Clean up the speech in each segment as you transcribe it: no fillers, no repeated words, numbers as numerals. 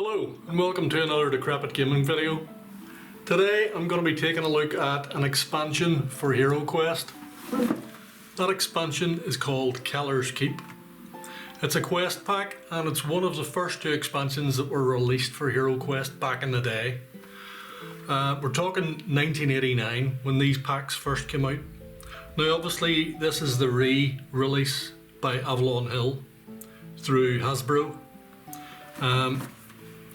Hello and welcome to another Decrepit Gaming video. Today I'm going to be taking a look at an expansion for HeroQuest. That expansion is called Kellars Keep. It's a quest pack and it's one of the first two expansions that were released for HeroQuest back in the day. We're talking 1989 when these packs first came out. Now obviously this is the re-release by Avalon Hill through Hasbro.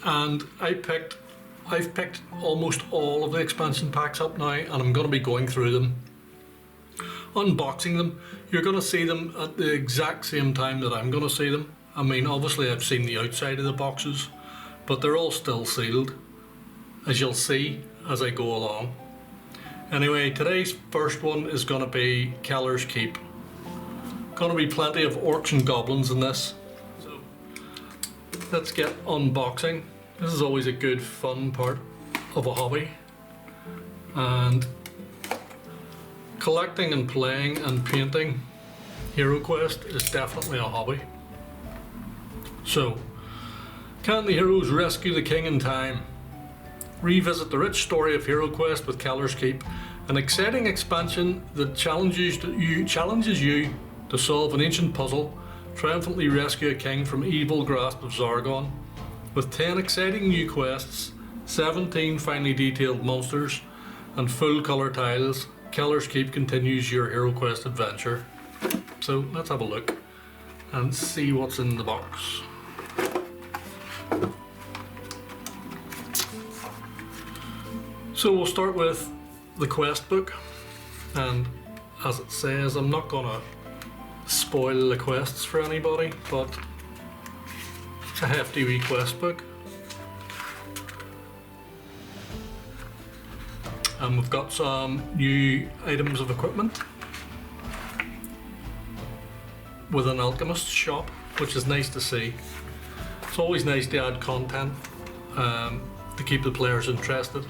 And I've picked almost all of the expansion packs up now, and I'm going to be going through them, unboxing them. You're going to see them at the exact same time that I'm going to see them. I mean, obviously I've seen the outside of the boxes, but they're all still sealed, as you'll see as I go along. Anyway, today's first one is going to be Kellars Keep. Going to be plenty of orcs and goblins in this. So let's get unboxing. This is always a good fun part of a hobby, and collecting and playing and painting HeroQuest is definitely a hobby. So, can the heroes rescue the king in time? Revisit the rich story of HeroQuest with Kellars Keep, an exciting expansion that challenges you to solve an ancient puzzle, triumphantly rescue a king from evil grasp of Zargon. With 10 exciting new quests, 17 finely detailed monsters, and full colour tiles, Kellars Keep continues your HeroQuest adventure. So let's have a look and see what's in the box. So we'll start with the quest book, and as it says, I'm not gonna spoil the quests for anybody, but it's a hefty wee quest book. And we've got some new items of equipment with an alchemist shop, which is nice to see. It's always nice to add content to keep the players interested.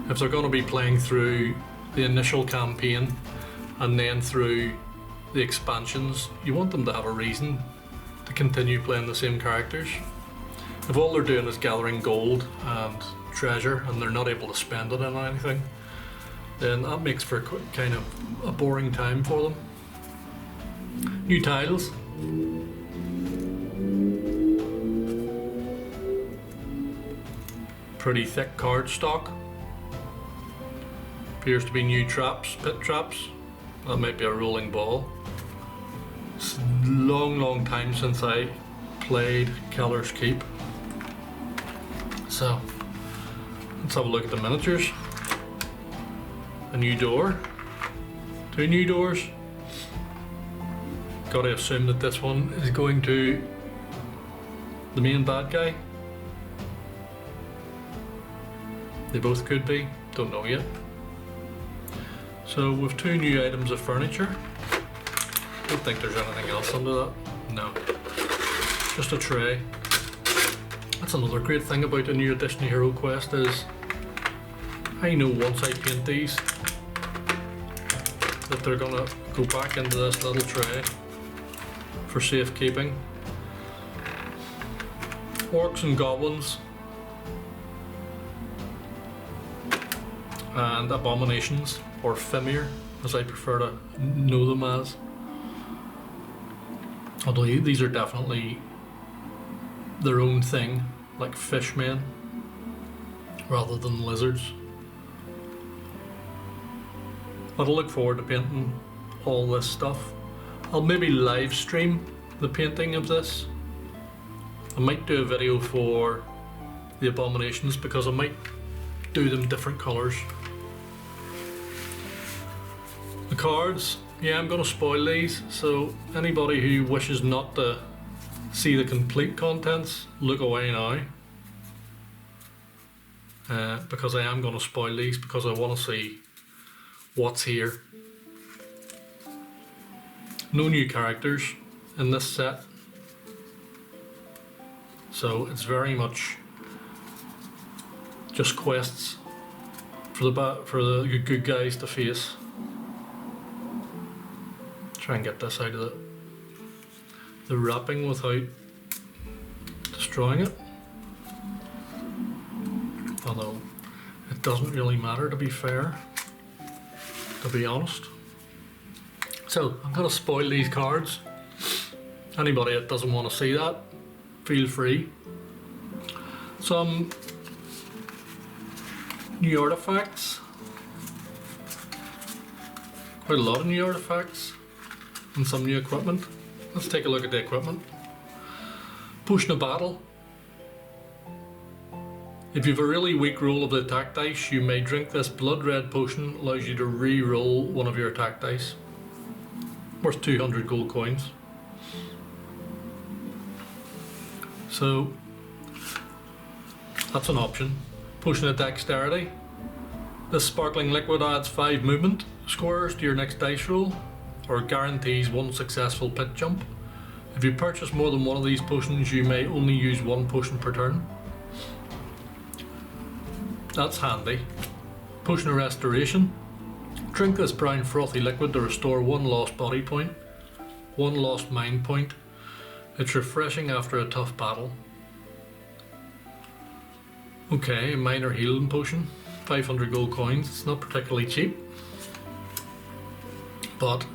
If they're going to be playing through the initial campaign and then through the expansions, you want them to have a reason to continue playing the same characters. If all they're doing is gathering gold and treasure and they're not able to spend it on anything, then that makes for kind of a boring time for them. New tiles. Pretty thick card stock. Appears to be new traps, pit traps. That might be a rolling ball. It's a long time since I played Kellars Keep. So let's have a look at the miniatures. A new door. Two new doors. Gotta assume that this one is going to the main bad guy. They both could be, don't know yet. So with two new items of furniture. Don't think there's anything else under that. No. Just a tray. That's another great thing about the new edition of HeroQuest is I know once I paint these that they're gonna go back into this little tray for safekeeping. Orcs and goblins and abominations, or Fimir as I prefer to know them as. Although these are definitely their own thing, like fishmen rather than lizards. I'll look forward to painting all this stuff. I'll maybe live stream the painting of this. I might do a video for the abominations because I might do them different colours. The cards, yeah, I'm going to spoil these, so anybody who wishes not to see the complete contents, look away now. Because I am going to spoil these because I want to see what's here. No new characters in this set, so it's very much just quests for the good guys to face. Try and get this out of the wrapping without destroying it. although it doesn't really matter, to be fair, to be honest. So I'm going to spoil these cards. Anybody that doesn't want to see that, feel free. Some new artifacts. Quite a lot of new artifacts. And some new equipment. Let's take a look at the equipment. Potion of Battle. If you have a really weak roll of the attack dice, you may drink this blood red potion. Allows you to re-roll one of your attack dice. Worth 200 gold coins. So that's an option. Potion of Dexterity. This sparkling liquid adds 5 movement squares to your next dice roll, or guarantees 1 successful pit jump. If you purchase more than one of these potions, you may only use 1 potion per turn. That's handy. Potion of Restoration. Drink this brown frothy liquid to restore 1 lost body point, 1 lost mind point. It's refreshing after a tough battle. Okay, a minor healing potion. 500 gold coins. It's not particularly cheap, but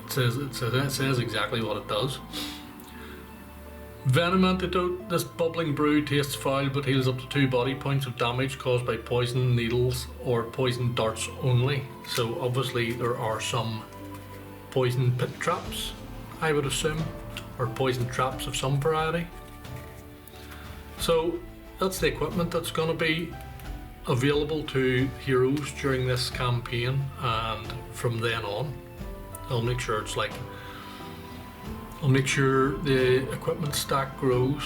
it says exactly what it does. Venom Antidote. This bubbling brew tastes foul but heals up to 2 body points of damage caused by poison needles or poison darts only. So obviously there are some poison pit traps, I would assume, or poison traps of some variety. So that's the equipment that's going to be available to heroes during this campaign, and from then on I'll make sure the equipment stack grows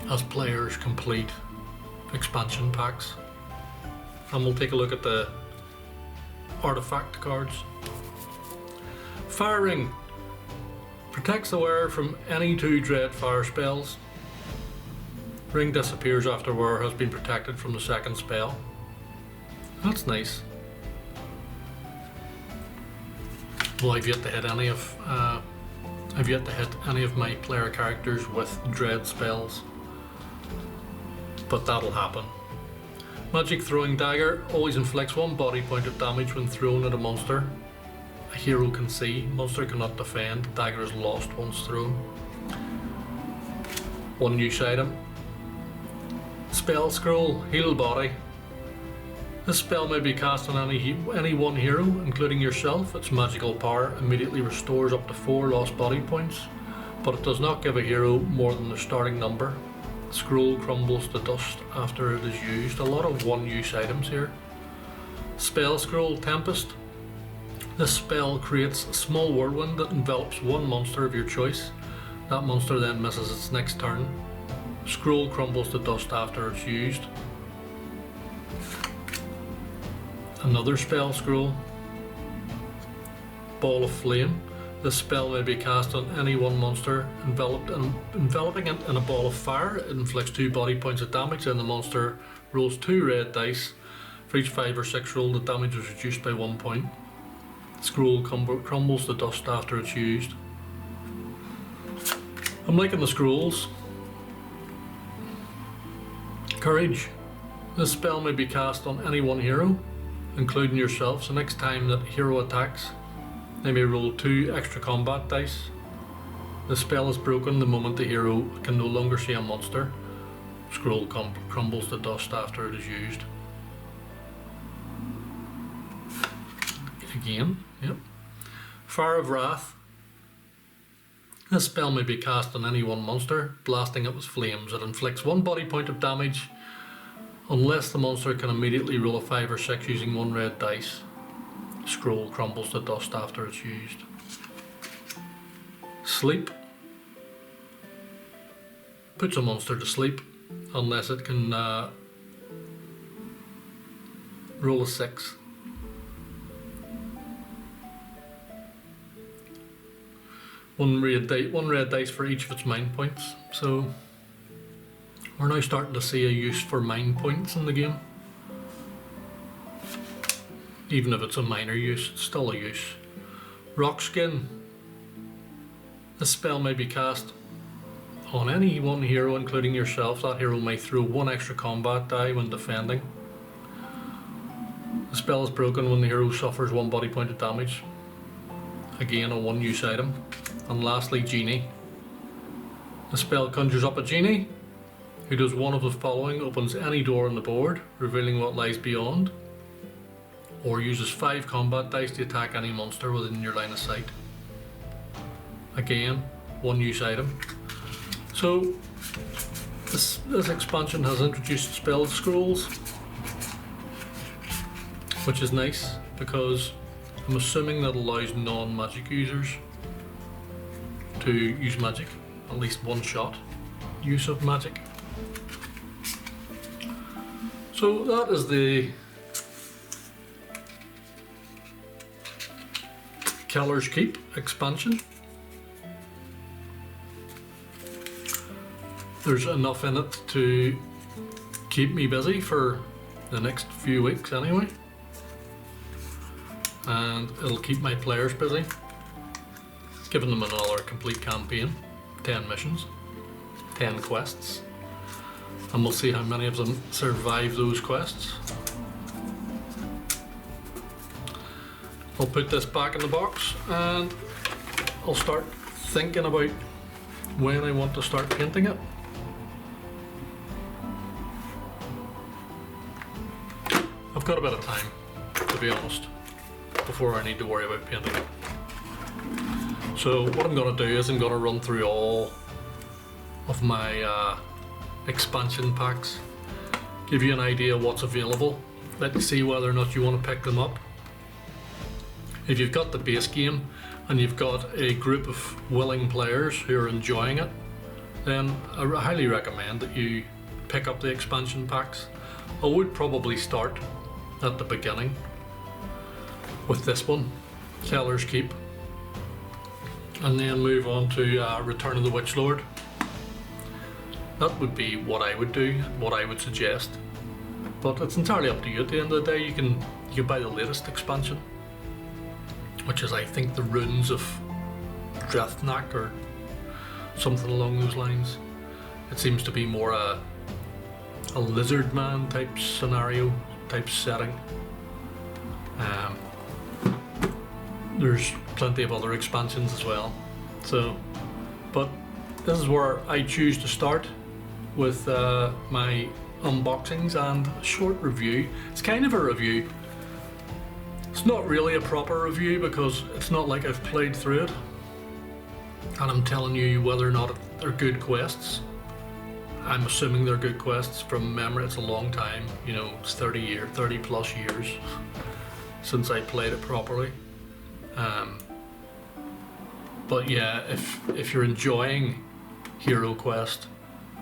as players complete expansion packs. And we'll take a look at the artifact cards. Fire Ring protects the wearer from any 2 dread fire spells. Ring disappears after wearer has been protected from the second spell. That's nice. Well, I've yet to hit any of my player characters with dread spells, but that'll happen. Magic Throwing Dagger always inflicts 1 body point of damage when thrown at a monster a hero can see. Monster cannot defend. Dagger is lost once thrown. 1 use item. Spell Scroll, Heal Body. This spell may be cast on any one hero, including yourself. Its magical power immediately restores up to 4 lost body points, but it does not give a hero more than their starting number. Scroll crumbles to dust after it is used. A lot of 1-use items here. Spell Scroll, Tempest. This spell creates a small whirlwind that envelops 1 monster of your choice. That monster then misses its next turn. Scroll crumbles to dust after it's used. Another Spell Scroll. Ball of Flame. This spell may be cast on any one monster, enveloping it in a ball of fire. It inflicts 2 body points of damage, and the monster rolls 2 red dice. For each 5 or 6 roll, the damage is reduced by 1 point. Scroll crumbles to dust after it's used. I'm liking the scrolls. Courage. This spell may be cast on any one hero, including yourself, so next time that hero attacks, they may roll 2 extra combat dice. The spell is broken the moment the hero can no longer see a monster. Scroll crumbles to dust after it is used. Again, yep. Fire of Wrath. This spell may be cast on any one monster, blasting it with flames. It inflicts 1 body point of damage unless the monster can immediately roll a 5 or 6 using 1 red dice. Scroll crumbles to dust after it's used. Sleep. Puts a monster to sleep unless it can roll a 6. One red dice for each of its mind points. So we're now starting to see a use for mind points in the game. Even if it's a minor use, it's still a use. Rock Skin. This spell may be cast on any one hero, including yourself, that hero may throw 1 extra combat die when defending. The spell is broken when the hero suffers 1 body point of damage. Again, a 1 use item. And lastly, Genie. The spell conjures up a genie who does one of the following: opens any door on the board, revealing what lies beyond, or uses 5 combat dice to attack any monster within your line of sight. Again, 1 use item. So this expansion has introduced spell scrolls, which is nice because I'm assuming that allows non-magic users to use magic, at least 1 shot use of magic. So that is the Kellars Keep expansion. There's enough in it to keep me busy for the next few weeks anyway, and it'll keep my players busy, giving them another complete campaign, 10 missions, 10 quests, and we'll see how many of them survive those quests. I'll put this back in the box and I'll start thinking about when I want to start painting it. I've got a bit of time, to be honest, before I need to worry about painting it. So what I'm going to do is I'm going to run through all of my expansion packs, give you an idea of what's available, let you see whether or not you want to pick them up. If you've got the base game and you've got a group of willing players who are enjoying it, then I highly recommend that you pick up the expansion packs. I would probably start at the beginning with this one, Kellars Keep, and then move on to Return of the Witch Lord. That would be what I would do, what I would suggest, but it's entirely up to you. At the end of the day, you can buy the latest expansion, which is, I think, the Runes of Drethnak or something along those lines. It seems to be more a lizard man type scenario, type setting. There's plenty of other expansions as well. So, but this is where I choose to start with my unboxings and a short review. It's kind of a review. It's not really a proper review because it's not like I've played through it and I'm telling you whether or not they're good quests. I'm assuming they're good quests from memory. It's a long time, you know, it's 30 plus years since I played it properly. But yeah, if you're enjoying HeroQuest,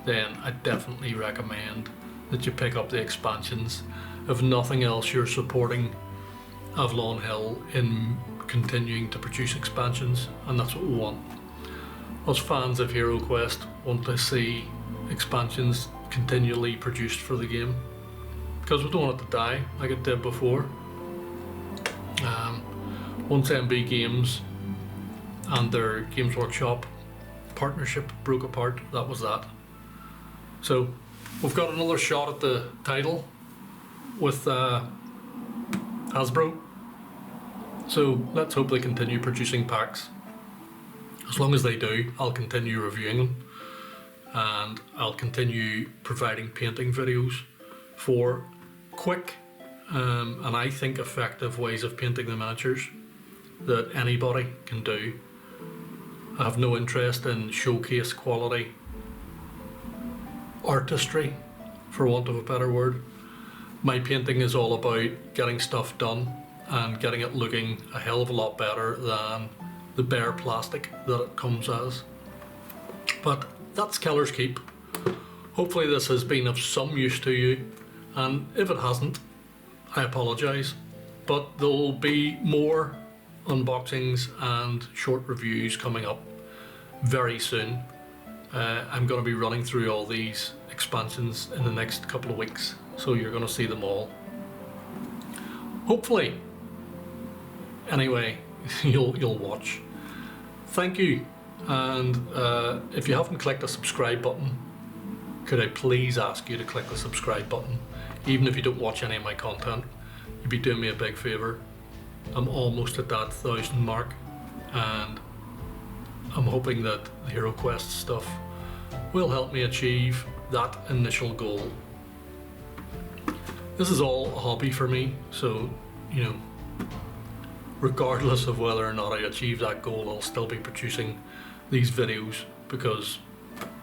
then I definitely recommend that you pick up the expansions. If nothing else, you're supporting Avalon Hill in continuing to produce expansions, and that's what we want. Us fans of HeroQuest want to see expansions continually produced for the game, because we don't want it to die like it did before. Once MB Games and their Games Workshop partnership broke apart, that was that. So we've got another shot at the title with Hasbro. So let's hope they continue producing packs. As long as they do, I'll continue reviewing them, and I'll continue providing painting videos for quick and I think effective ways of painting the miniatures that anybody can do. I have no interest in showcase quality artistry, for want of a better word. My painting is all about getting stuff done and getting it looking a hell of a lot better than the bare plastic that it comes as. But that's Kellars Keep. Hopefully this has been of some use to you, and if it hasn't, I apologise, but there'll be more unboxings and short reviews coming up very soon. I'm going to be running through all these expansions in the next couple of weeks, so you're going to see them all. Hopefully. Anyway, you'll watch. Thank you And if you haven't clicked the subscribe button, could I please ask you to click the subscribe button? Even if you don't watch any of my content, you'd be doing me a big favour. I'm almost at that 1,000 mark, and I'm hoping that the HeroQuest stuff will help me achieve that initial goal. This is all a hobby for me, so you know, regardless of whether or not I achieve that goal, I'll still be producing these videos because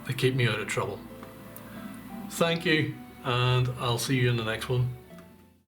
they keep me out of trouble. Thank you, and I'll see you in the next one.